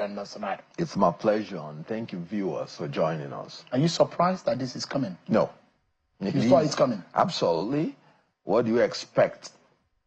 Tonight. It's my pleasure, and thank you, viewers, for joining us. Are you surprised that this is coming? No. You thought it's coming? Absolutely. What do you expect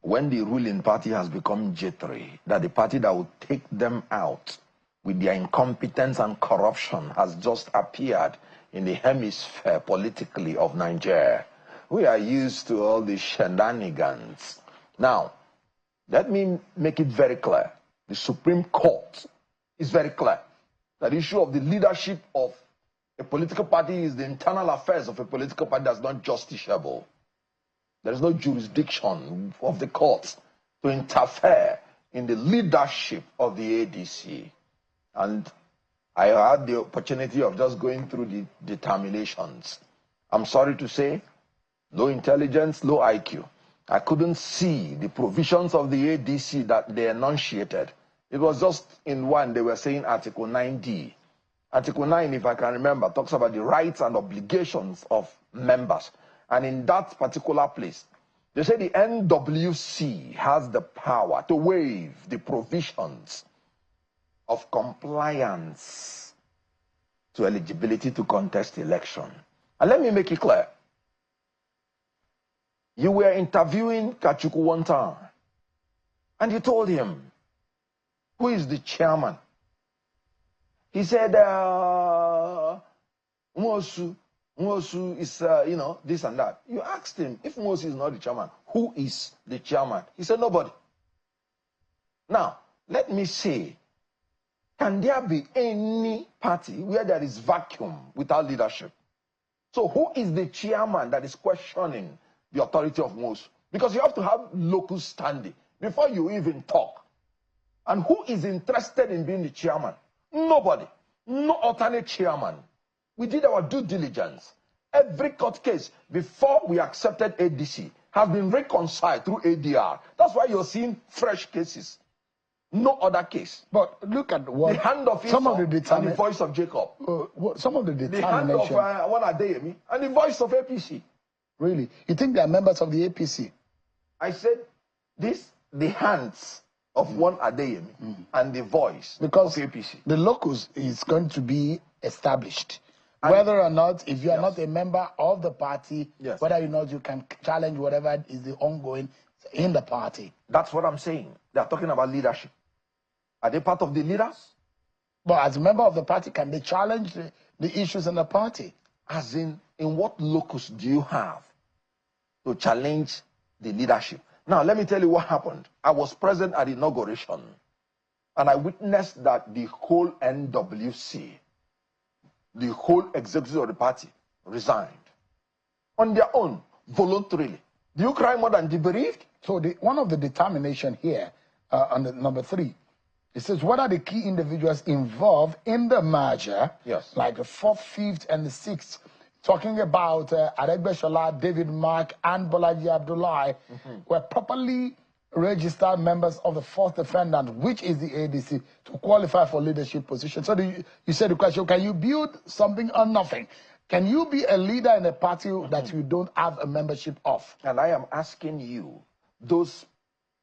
when the ruling party has become jittery, that the party that will take them out with their incompetence and corruption has just appeared in the hemisphere politically of Nigeria? We are used to all these shenanigans. Now, let me make it very clear. The Supreme Court is very clear that the issue of the leadership of a political party is the internal affairs of a political party that's not justiciable. There is no jurisdiction of the courts to interfere in the leadership of the ADC. And I had the opportunity of just going through the determinations. I'm sorry to say, low intelligence, low IQ. I couldn't see the provisions of the ADC that they enunciated. It was just in one, they were saying Article 9D. Article 9, if I can remember, talks about the rights and obligations of members. And in that particular place, they say the NWC has the power to waive the provisions of compliance to eligibility to contest election. And let me make it clear. You were interviewing Kachuku one time, and you told him, who is the chairman? He said, Mosu is, this and that. You asked him, if Mosu is not the chairman, who is the chairman? He said, nobody. Now, let me say, can there be any party where there is vacuum without leadership? So who is the chairman that is questioning the authority of Mosu? Because you have to have local standing before you even talk. And who is interested in being the chairman? Nobody. No alternate chairman. We did our due diligence. Every court case before we accepted ADC has been reconciled through ADR. That's why you're seeing fresh cases. No other case. But look at what the hand of some Esau of the and the voice of Jacob. Some of the hand of one Adeyemi and the voice of APC. Really? You think they are members of the APC? I said the hands of one Adeyemi and the voice because of APC. The locus is going to be established. And whether or not, if you are not a member of the party, whether or not you can challenge whatever is the ongoing in the party. That's what I'm saying. They are talking about leadership. Are they part of the leaders? But as a member of the party, can they challenge the issues in the party? As in what locus do you have to challenge the leadership? Now, let me tell you what happened. I was present at the inauguration, and I witnessed that the whole NWC, the whole executive of the party, resigned on their own, voluntarily. Do you cry more than the bereaved? So one of the determination here, on the number 3, it says, what are the key individuals involved in the merger? Yes. Like the 4th, 5th, and the 6th. Talking about Aregbesola, David Mark, and Bolaji Abdullahi were properly registered members of the 4th defendant, which is the ADC, to qualify for leadership position. So you said the question, can you build something on nothing? Can you be a leader in a party that you don't have a membership of? And I am asking you, those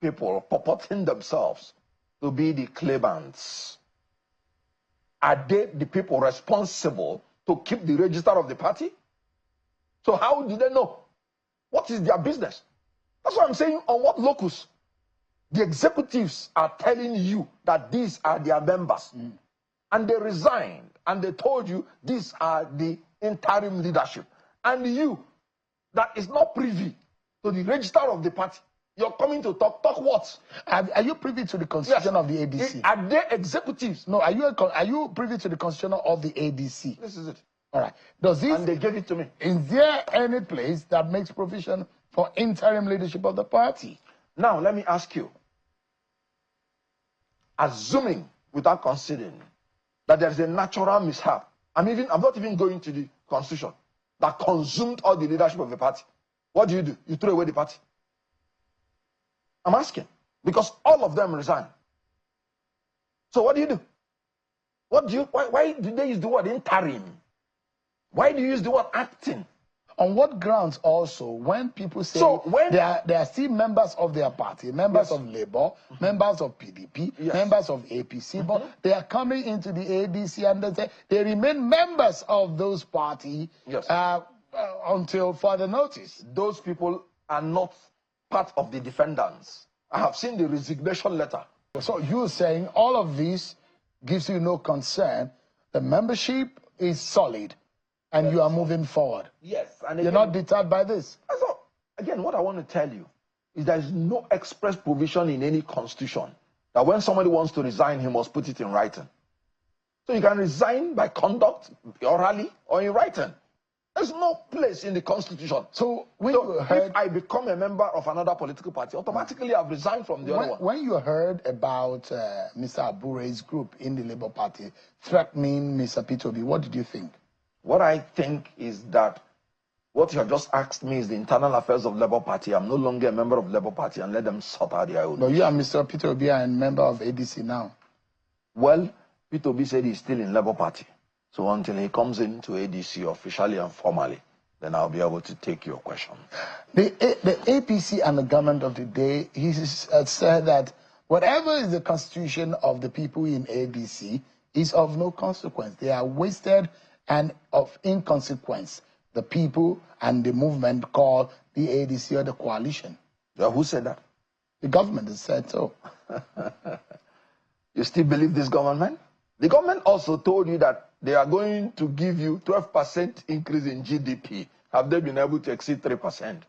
people purporting themselves to be the claimants, are they the people responsible to keep the register of the party? So how do they know? What is their business? That's what I'm saying. On what locus? The executives are telling you that these are their members. And they resigned. And they told you these are the interim leadership. And you, that is not privy to the register of the party, you're coming to talk what? Are you privy to the constitution of the ADC? Are they executives? No, are you privy to the constitution of the ADC? This is it. All right. And they gave it to me. Is there any place that makes provision for interim leadership of the party? Now, let me ask you. Assuming, without considering, that there's a natural mishap, I'm not even going to the constitution, that consumed all the leadership of the party. What do? You throw away the party. I'm asking. Because all of them resign. So what do? Why do they use the word interim? Why do you use the word acting? on what grounds also, when people say they are still members of their party, members of Labour, members of PDP, members of APC, but they are coming into the ADC and they say they remain members of those parties until further notice. Those people are not part of the defendants. I have seen the resignation letter. So you're saying all of this gives you no concern. The membership is solid and you are moving forward. Yes. And you're not deterred by this. So, again, what I want to tell you is there is no express provision in any constitution that when somebody wants to resign, he must put it in writing. So you can resign by conduct, orally, or in writing. There's no place in the constitution. So if I become a member of another political party, automatically I've resigned from the other one. When you heard about Mr. Abure's group in the Labour Party threatening Mr. Peter Obi, what did you think? What I think is that what you have just asked me is the internal affairs of Labour Party. I'm no longer a member of Labour Party, and let them sort out their own. But you and Mr. Peter Obi are a member of ADC now. Well, Peter Obi said he's still in Labour Party. So until he comes into ADC officially and formally, then I'll be able to take your question. The APC and the government of the day, he said that whatever is the constitution of the people in ADC is of no consequence. They are wasted and of inconsequence. The people and the movement called the ADC or the coalition. Yeah, who said that? The government has said so. You still believe this government? The government also told you that they are going to give you 12% increase in GDP. Have they been able to exceed 3%?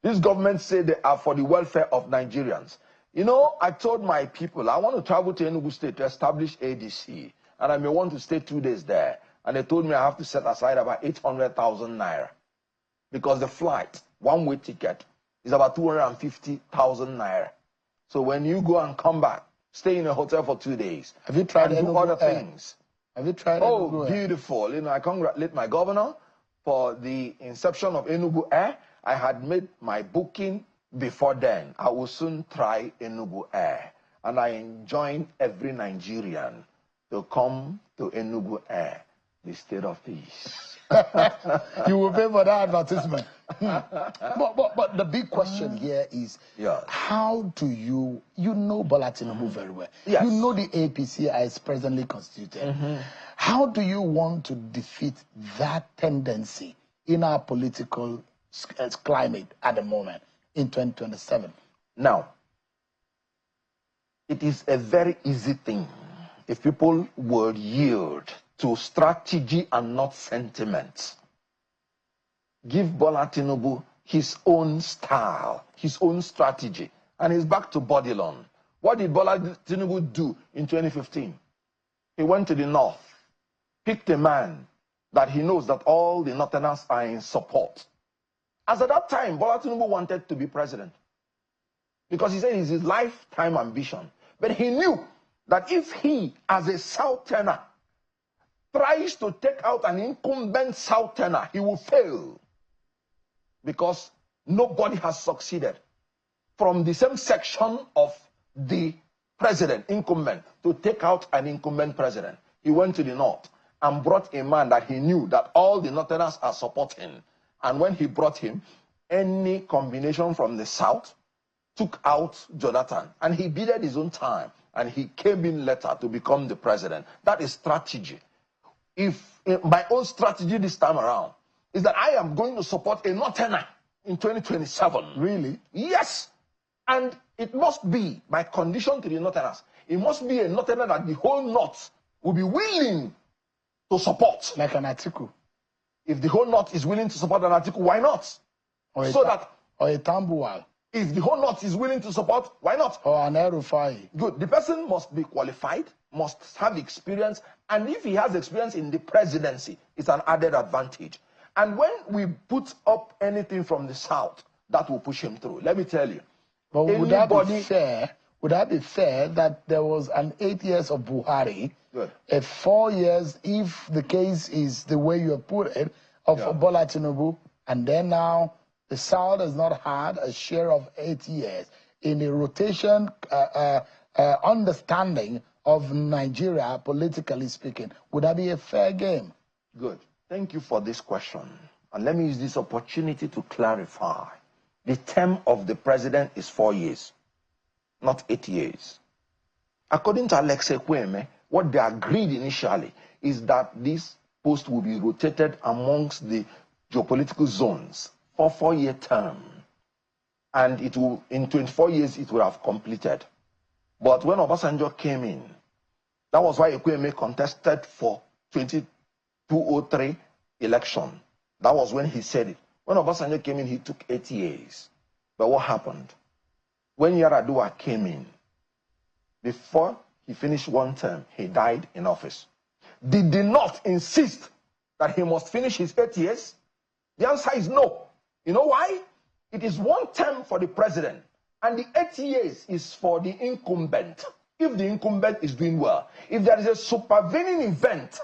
This government said they are for the welfare of Nigerians. You know, I told my people, I want to travel to Enugu State to establish ADC, and I may want to stay 2 days there. And they told me I have to set aside about 800,000 naira. Because the flight, one-way ticket, is about 250,000 naira. So when you go and come back, stay in a hotel for 2 days. Have you tried and do other things? Have you tried Enugu Air? Beautiful. You know, I congratulate my governor for the inception of Enugu Air. I had made my booking before then. I will soon try Enugu Air. And I enjoin every Nigerian to come to Enugu Air, the state of peace. You will pay for that advertisement. But the big question here is, how do you know Bola Tinubu very well? Yes. You know the APC as presently constituted. How do you want to defeat that tendency in our political climate at the moment in 2027? Now, it is a very easy thing if people would yield to strategy and not sentiment. Give Bola Tinubu his own style, his own strategy, and he's back to Bodilon. What did Bola Tinubu do in 2015? He went to the north, picked a man that he knows that all the northerners are in support. As at that time, Bola Tinubu wanted to be president because he said it's his lifetime ambition. But he knew that if he, as a southerner, tries to take out an incumbent southerner, he will fail. Because nobody has succeeded from the same section of the president, incumbent, to take out an incumbent president. He went to the north and brought a man that he knew that all the northerners are supporting. And when he brought him, any combination from the south took out Jonathan. And he bided his own time. And he came in later to become the president. That is strategy. If my own strategy this time around is that I am going to support a northerner in 2027. Really? Yes. And it must be my condition to the northerners. It must be a northerner that the whole north will be willing to support. Like an Atiku. If the whole north is willing to support an Atiku, why not? Or a Tambuwal. If the whole north is willing to support, why not? Or an Erufai. Good. The person must be qualified, must have experience, and if he has experience in the presidency, it's an added advantage. And when we put up anything from the south, that will push him through. Let me tell you. But would that be fair? Would that be fair that there was an 8 years of Buhari, a 4 years, if the case is the way you have put it, of Bola Tinubu, and then now the South has not had a share of 8 years in the rotation understanding of Nigeria, politically speaking? Would that be a fair game? Good. Thank you for this question. And let me use this opportunity to clarify. The term of the president is 4 years, not 8 years. According to Alex Ekweme, what they agreed initially is that this post will be rotated amongst the geopolitical zones for 4-year term. And it will, in 24 years, it will have completed. But when Obasanjo came in, that was why Ekweme contested for 2003 election. That was when he said it. When Obasanjo came in, he took 8 years. But what happened? When Yar'Adua came in, before he finished one term, he died in office. Did they not insist that he must finish his 8 years? The answer is no. You know why? It is one term for the president, and the 8 years is for the incumbent. If the incumbent is doing well, if there is a supervening event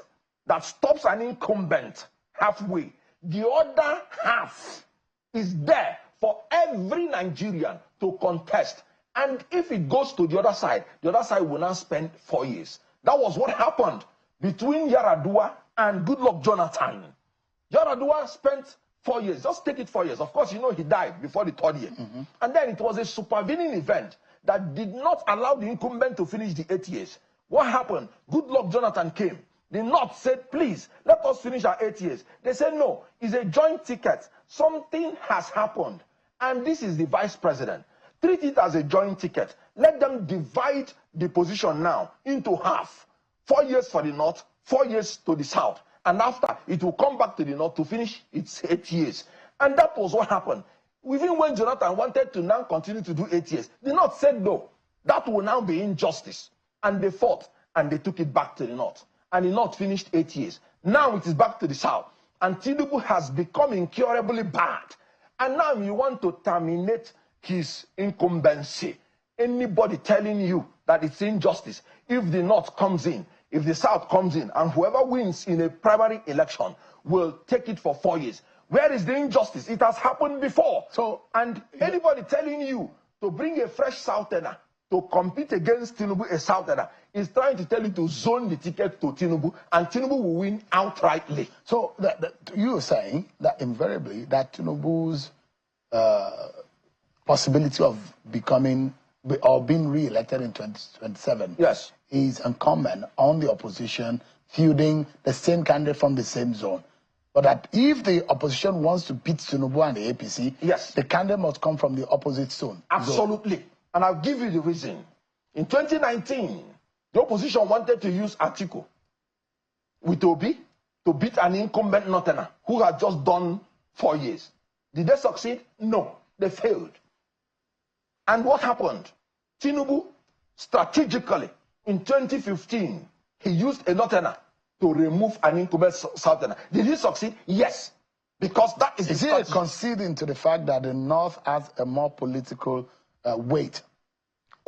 that stops an incumbent halfway, the other half is there for every Nigerian to contest. And if it goes to the other side will now spend 4 years. That was what happened between Yar'Adua and Goodluck Jonathan. Yar'Adua spent 4 years. Just take it 4 years. Of course, you know he died before the 3rd year. And then it was a supervening event that did not allow the incumbent to finish the 8 years. What happened? Goodluck Jonathan came. The North said, please, let us finish our 8 years. They said, no, it's a joint ticket. Something has happened. And this is the vice president. Treat it as a joint ticket. Let them divide the position now into half. 4 years for the North, 4 years to the South. And after, it will come back to the North to finish its 8 years. And that was what happened. Even when Jonathan wanted to now continue to do 8 years, the North said no. That will now be injustice. And they fought, and they took it back to the North. And the North finished 8 years. Now it is back to the South. And Tinubu has become incurably bad. And now you want to terminate his incumbency. Anybody telling you that it's injustice, if the North comes in, if the South comes in, and whoever wins in a primary election will take it for 4 years. Where is the injustice? It has happened before. So, and anybody telling you to bring a fresh Southerner to compete against Tinubu, a Southerner, is trying to tell you to zone the ticket to Tinubu, and Tinubu will win outrightly. So you are saying that invariably that Tinubu's possibility of becoming or being re-elected in 2027 yes, is incumbent on the opposition fielding the same candidate from the same zone. But that if the opposition wants to beat Tinubu and the APC, yes, the candidate must come from the opposite zone. Absolutely. And I'll give you the reason. In 2019, the opposition wanted to use Atiku with Obi to beat an incumbent Northerner who had just done 4 years. Did they succeed? No, they failed. And what happened? Tinubu, strategically, in 2015, he used a Northerner to remove an incumbent Southerner. Did he succeed? Yes. Because that is he conceding to the fact that the North has a more political weight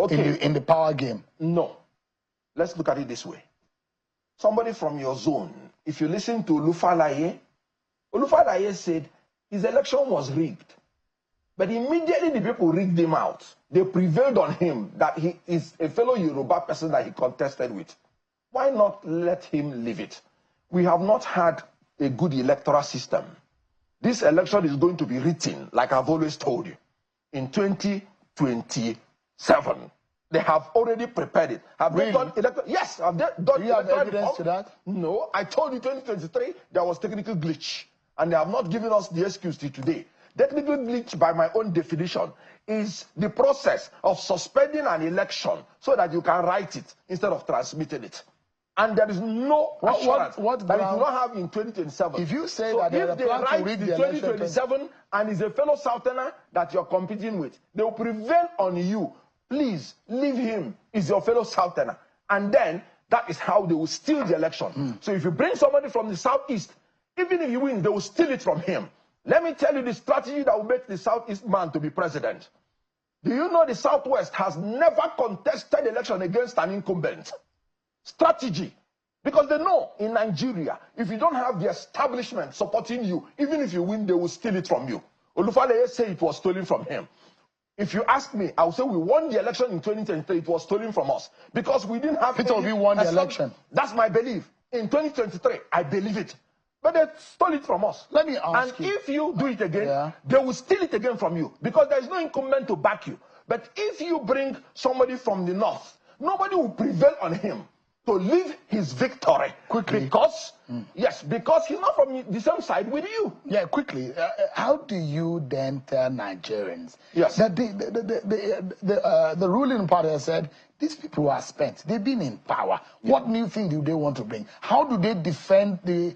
in the power game? No. Let's look at it this way. Somebody from your zone, if you listen to Olufalaye said his election was rigged. But immediately the people rigged him out. They prevailed on him that he is a fellow Yoruba person that he contested with. Why not let him leave it? We have not had a good electoral system. This election is going to be written, like I've always told you, in 2027. They have already prepared it. Have they done electoral? Yes. Have they done? Do you have evidence to that? No. I told you 2023 there was technical glitch. And they have not given us the excuse till today. Technical glitch, by my own definition, is the process of suspending an election so that you can write it instead of transmitting it. And there is no assurance that it will not have in 2027. If you say so that if they write the 2027 and is a fellow Southerner that you're competing with, they will prevail on you. Please leave him. He's your fellow Southerner. And then that is how they will steal the election. So if you bring somebody from the Southeast, even if you win, they will steal it from him. Let me tell you the strategy that will make the Southeast man to be president. Do you know the Southwest has never contested election against an incumbent? Strategy. Because they know in Nigeria, if you don't have the establishment supporting you, even if you win, they will steal it from you. Olufalaye say it was stolen from him. If you ask me, I will say we won the election in 2023. It was stolen from us because we didn't have. We won the election. That's my belief. In 2023, I believe it. But they stole it from us. Let me ask and you. If you do it again, they will steal it again from you because there is no incumbent to back you. But if you bring somebody from the north, nobody will prevail on him to leave his victory quickly. Because, yes, because he's not from the same side with you. Yeah, quickly. How do you then tell Nigerians that the ruling party has said, these people are spent. They've been in power. What new thing do they want to bring? How do they defend the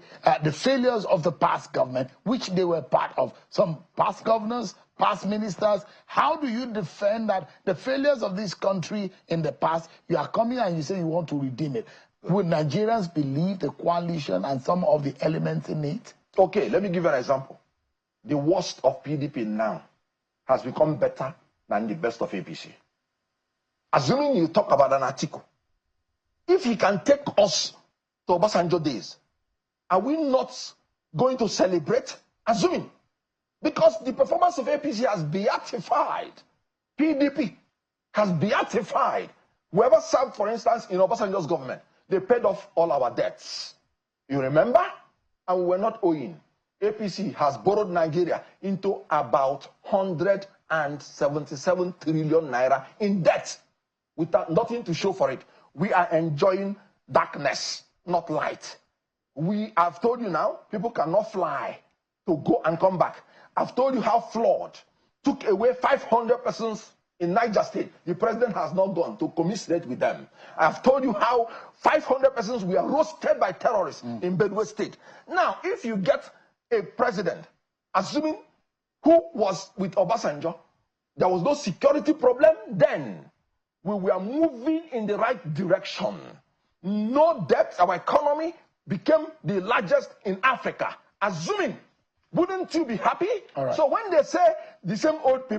failures of the past government, which they were part of? Some past governors, past ministers. How do you defend that the failures of this country in the past, you are coming and you say you want to redeem it? Would Nigerians believe the coalition and some of the elements in it? Okay, let me give you an example. The worst of PDP now has become better than the best of APC. Assuming you talk about an article, if he can take us to Obasanjo days, are we not going to celebrate? Assuming. Because the performance of APC has beatified. PDP has beatified. Whoever served, for instance, in Obasanjo's government, they paid off all our debts. You remember? And we were not owing. APC has borrowed Nigeria into about 177 trillion naira in debt without nothing to show for it. We are enjoying darkness, not light. We have told you now, people cannot fly to go and come back. I've told you how flood took away 500 persons in Niger State. The president has not gone to commiserate with them. I've told you how 500 persons were roasted by terrorists in Benue State. Now, if you get a president, assuming who was with Obasanjo, there was no security problem then. We were moving in the right direction. No debt, our economy became the largest in Africa. Assuming, wouldn't you be happy? All right. So when they say the same old people,